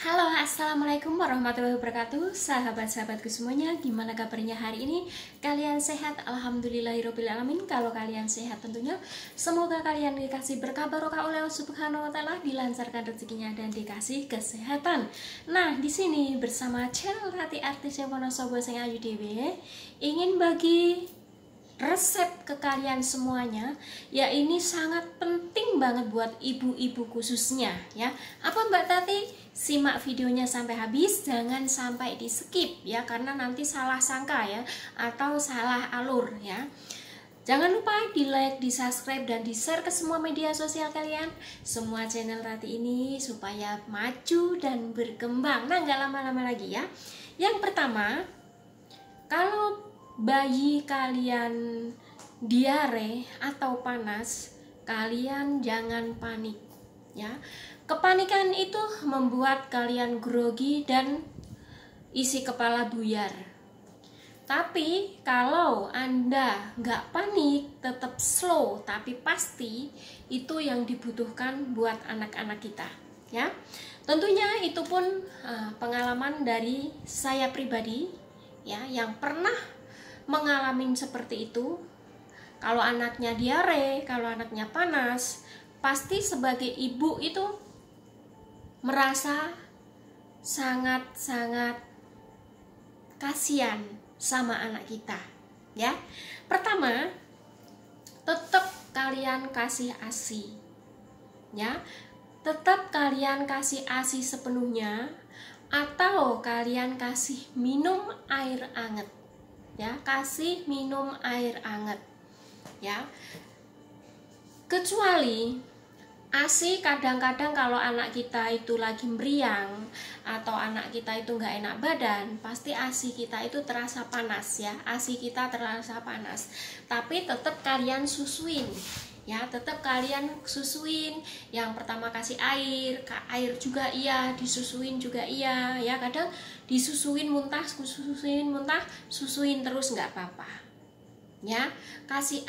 Halo, assalamualaikum warahmatullahi wabarakatuh. Sahabat-sahabatku semuanya, gimana kabarnya hari ini? Kalian sehat? Alhamdulillahirobbilalamin. Kalau kalian sehat tentunya, semoga kalian dikasih berkah barokah oleh Allah Subhanahu wa taala, dilancarkan rezekinya dan dikasih kesehatan. Nah, di sini bersama channel Rati Artis yang Wonosobo sing ayu dhewe ingin bagi resep ke kalian semuanya, ya ini sangat penting banget buat ibu-ibu khususnya ya. Apa Mbak Tati? Simak videonya sampai habis, jangan sampai di skip ya, karena nanti salah sangka ya atau salah alur ya. Jangan lupa di like, di subscribe, dan di share ke semua media sosial kalian, semua channel Rati ini supaya maju dan berkembang. Nah, nggak lama-lama lagi ya. Yang pertama, kalau bayi kalian diare atau panas, kalian jangan panik ya. Kepanikan itu membuat kalian grogi dan isi kepala buyar. Tapi kalau Anda nggak panik, tetap slow tapi pasti, itu yang dibutuhkan buat anak-anak kita ya. Tentunya itu pun pengalaman dari saya pribadi ya, yang pernah mengalami seperti itu. Kalau anaknya diare, kalau anaknya panas, pasti sebagai ibu itu merasa sangat-sangat kasihan sama anak kita ya. Pertama, tetap kalian kasih ASI ya, tetap kalian kasih ASI sepenuhnya, atau kalian kasih minum air anget ya, kasih minum air anget ya. Kecuali ASI kadang-kadang kalau anak kita itu lagi meriang atau anak kita itu nggak enak badan, pasti ASI kita itu terasa panas ya, ASI kita terasa panas. Tapi tetap kalian susuin ya, tetap kalian susuin. Yang pertama kasih air juga iya, disusuin juga iya ya. Kadang disusuin muntah, susuin terus nggak apa-apa ya. Kasih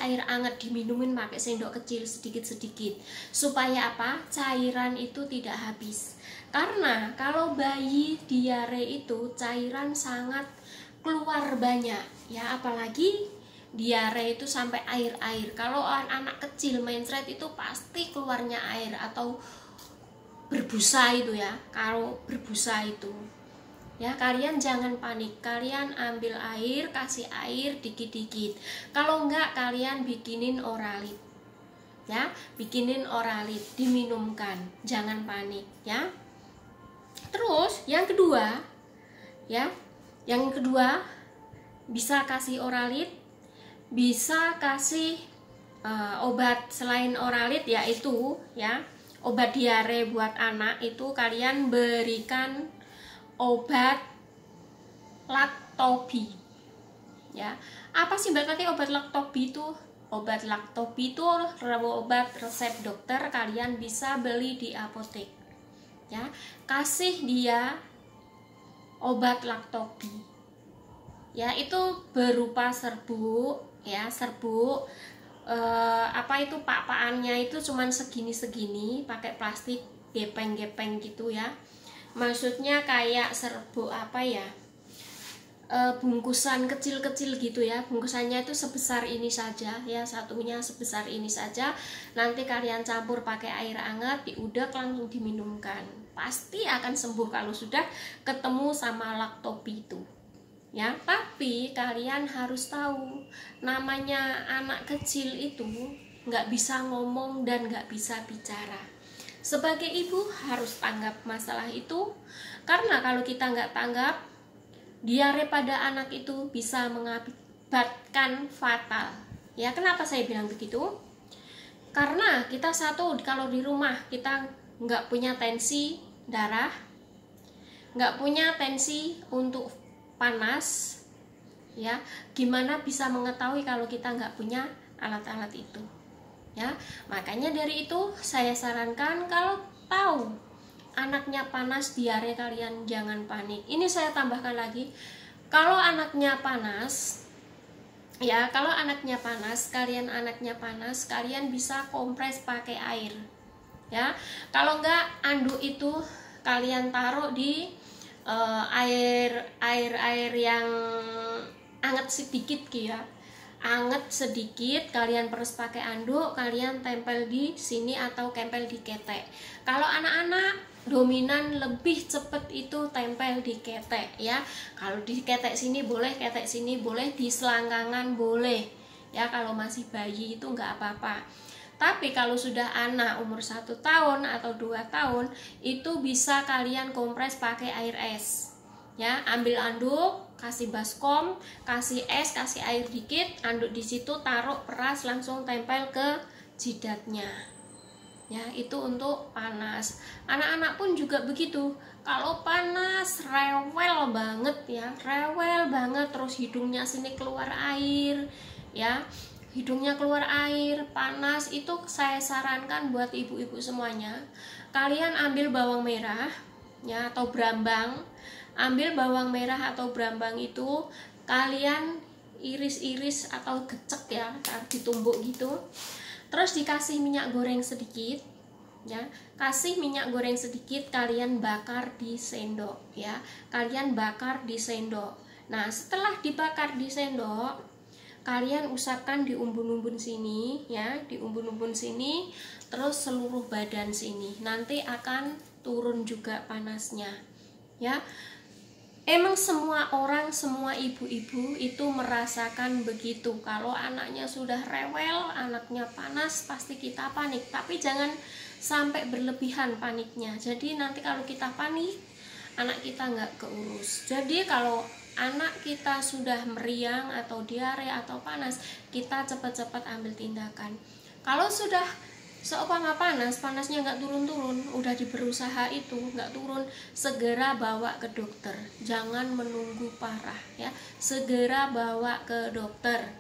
air anget, diminumin pakai sendok kecil sedikit-sedikit, supaya apa? Cairan itu tidak habis. Karena kalau bayi diare itu cairan sangat keluar banyak ya, apalagi diare itu sampai air-air. Kalau anak kecil mencret itu pasti keluarnya air atau berbusa itu ya. Kalau berbusa itu ya, kalian jangan panik, kalian ambil air, kasih air dikit-dikit. Kalau enggak, kalian bikinin oralit ya, bikinin oralit, diminumkan, jangan panik ya. Terus yang kedua ya, yang kedua bisa kasih oralit, bisa kasih obat selain oralit, yaitu ya obat diare buat anak itu kalian berikan obat Lactobi ya. Apa sih Mbak Tati obat Lactobi itu? Obat Lactobi itu obat resep dokter, kalian bisa beli di apotek ya. Kasih dia obat Lactobi ya, itu berupa serbuk ya, serbuk apa itu, pak-pakannya itu cuman segini-segini, pakai plastik gepeng-gepeng gitu ya. Maksudnya kayak serbuk apa ya, bungkusan kecil-kecil gitu ya. Bungkusannya itu sebesar ini saja ya, satunya sebesar ini saja. Nanti kalian campur pakai air hangat, diudek langsung diminumkan. Pasti akan sembuh kalau sudah ketemu sama Lactobi itu ya. Tapi kalian harus tahu, namanya anak kecil itu nggak bisa ngomong dan nggak bisa bicara. Sebagai ibu harus tanggap masalah itu, karena kalau kita nggak tanggap, diare pada anak itu bisa mengakibatkan fatal ya. Kenapa saya bilang begitu? Karena kita satu, kalau di rumah kita nggak punya tensi darah, nggak punya tensi untuk panas ya, gimana bisa mengetahui kalau kita nggak punya alat-alat itu ya. Makanya dari itu saya sarankan, kalau tahu anaknya panas diare, kalian jangan panik. Ini saya tambahkan lagi, kalau anaknya panas ya, kalau anaknya panas, kalian bisa kompres pakai air ya. Kalau enggak, anduk itu kalian taruh di air yang anget sedikit ya, anget sedikit, kalian peres pakai anduk, kalian tempel di sini atau tempel di ketek. Kalau anak-anak dominan lebih cepet itu tempel di ketek ya. Kalau di ketek sini boleh, ketek sini boleh, di selangkangan boleh ya. Kalau masih bayi itu nggak apa-apa. Tapi kalau sudah anak umur 1 tahun atau 2 tahun, itu bisa kalian kompres pakai air es ya. Ambil anduk, kasih baskom, kasih es, kasih air dikit, anduk di situ, taruh, peras, langsung tempel ke jidatnya ya. Itu untuk panas. Anak-anak pun juga begitu. Kalau panas rewel banget ya, rewel banget, terus hidungnya sini keluar air ya, hidungnya keluar air, panas, itu saya sarankan buat ibu-ibu semuanya, kalian ambil bawang merah ya atau brambang. Ambil bawang merah atau brambang itu kalian iris-iris atau gecek ya, ditumbuk gitu. Terus dikasih minyak goreng sedikit ya, kasih minyak goreng sedikit, kalian bakar di sendok ya, kalian bakar di sendok. Nah setelah dibakar di sendok, kalian usapkan di umbun-umbun sini ya, di umbun-umbun sini, terus seluruh badan sini, nanti akan turun juga panasnya ya. Emang semua orang, semua ibu-ibu itu merasakan begitu. Kalau anaknya sudah rewel, anaknya panas, pasti kita panik. Tapi jangan sampai berlebihan paniknya. Jadi nanti kalau kita panik, anak kita nggak keurus. Jadi kalau anak kita sudah meriang atau diare atau panas, kita cepat-cepat ambil tindakan. Kalau sudah seumpama panasnya nggak turun-turun, udah berusaha itu nggak turun, segera bawa ke dokter, jangan menunggu parah ya, segera bawa ke dokter.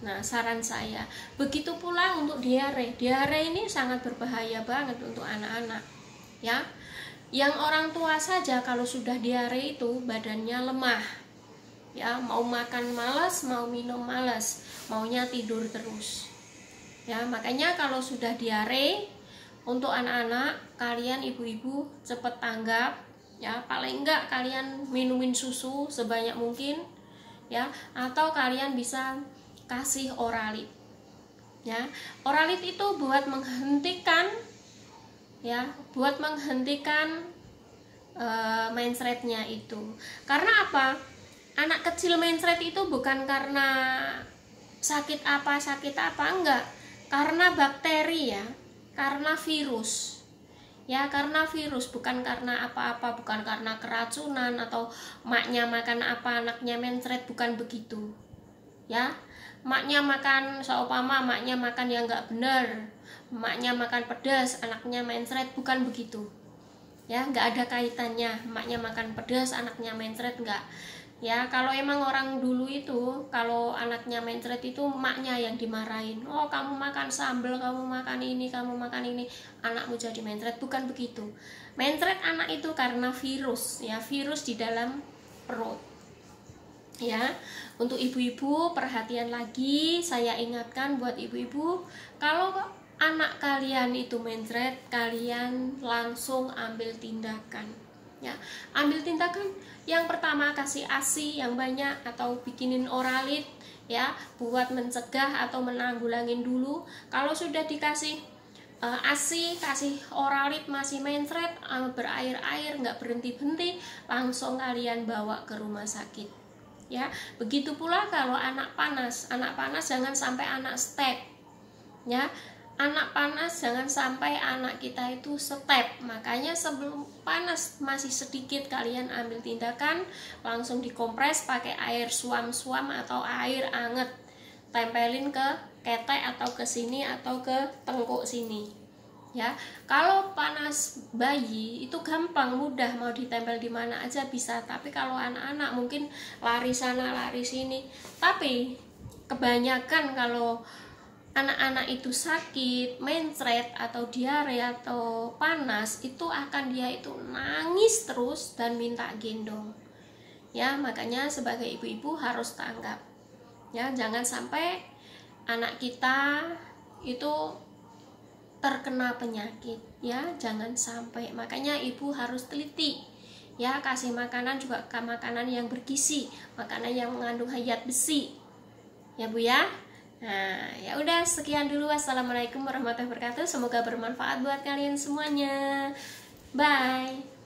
Nah saran saya, begitu pula untuk diare. Diare ini sangat berbahaya banget untuk anak-anak ya. Yang orang tua saja kalau sudah diare itu badannya lemah ya, mau makan malas, mau minum malas, maunya tidur terus ya. Makanya kalau sudah diare, untuk anak-anak, kalian ibu-ibu cepet tanggap ya. Paling enggak kalian minumin susu sebanyak mungkin ya, atau kalian bisa kasih Oralit ya. Oralit itu buat menghentikan ya, buat menghentikan mensretnya itu. Karena apa? Anak kecil mensret itu bukan karena sakit apa enggak, karena bakteri ya, karena virus ya, karena virus, bukan karena apa-apa, bukan karena keracunan atau maknya makan apa anaknya mensret, bukan begitu ya. Maknya makan, seumpama maknya makan yang nggak benar, maknya makan pedas, anaknya mensret, bukan begitu ya. Nggak ada kaitannya maknya makan pedas anaknya mensret, nggak ya. Kalau emang orang dulu itu kalau anaknya mensret itu maknya yang dimarahin, oh kamu makan sambal, kamu makan ini, kamu makan ini, anakmu jadi mensret, bukan begitu. Mensret anak itu karena virus ya, virus di dalam perut ya. Untuk ibu-ibu perhatian lagi, saya ingatkan buat ibu-ibu, kalau anak kalian itu mensret, kalian langsung ambil tindakan ya. Ambil tindakan, yang pertama kasih ASI yang banyak atau bikinin Oralit ya, buat mencegah atau menanggulangin dulu. Kalau sudah dikasih ASI, kasih Oralit masih mensret, berair-air, nggak berhenti-henti, langsung kalian bawa ke rumah sakit ya. Begitu pula kalau anak panas jangan sampai anak step ya. Anak panas jangan sampai anak kita itu step. Makanya sebelum panas masih sedikit, kalian ambil tindakan, langsung dikompres pakai air suam-suam atau air anget, tempelin ke ketek atau ke sini atau ke tengkuk sini ya. Kalau panas bayi itu gampang, mudah, mau ditempel di mana aja bisa. Tapi kalau anak-anak mungkin lari sana lari sini. Tapi kebanyakan kalau anak-anak itu sakit, mensret atau diare atau panas, itu akan dia itu nangis terus dan minta gendong ya. Makanya sebagai ibu-ibu harus tanggap ya, jangan sampai anak kita itu terkena penyakit ya, jangan sampai. Makanya ibu harus teliti ya, kasih makanan juga makanan yang bergizi, makanan yang mengandung zat besi ya Bu ya. Nah, ya udah sekian dulu. Wassalamualaikum warahmatullahi wabarakatuh. Semoga bermanfaat buat kalian semuanya. Bye.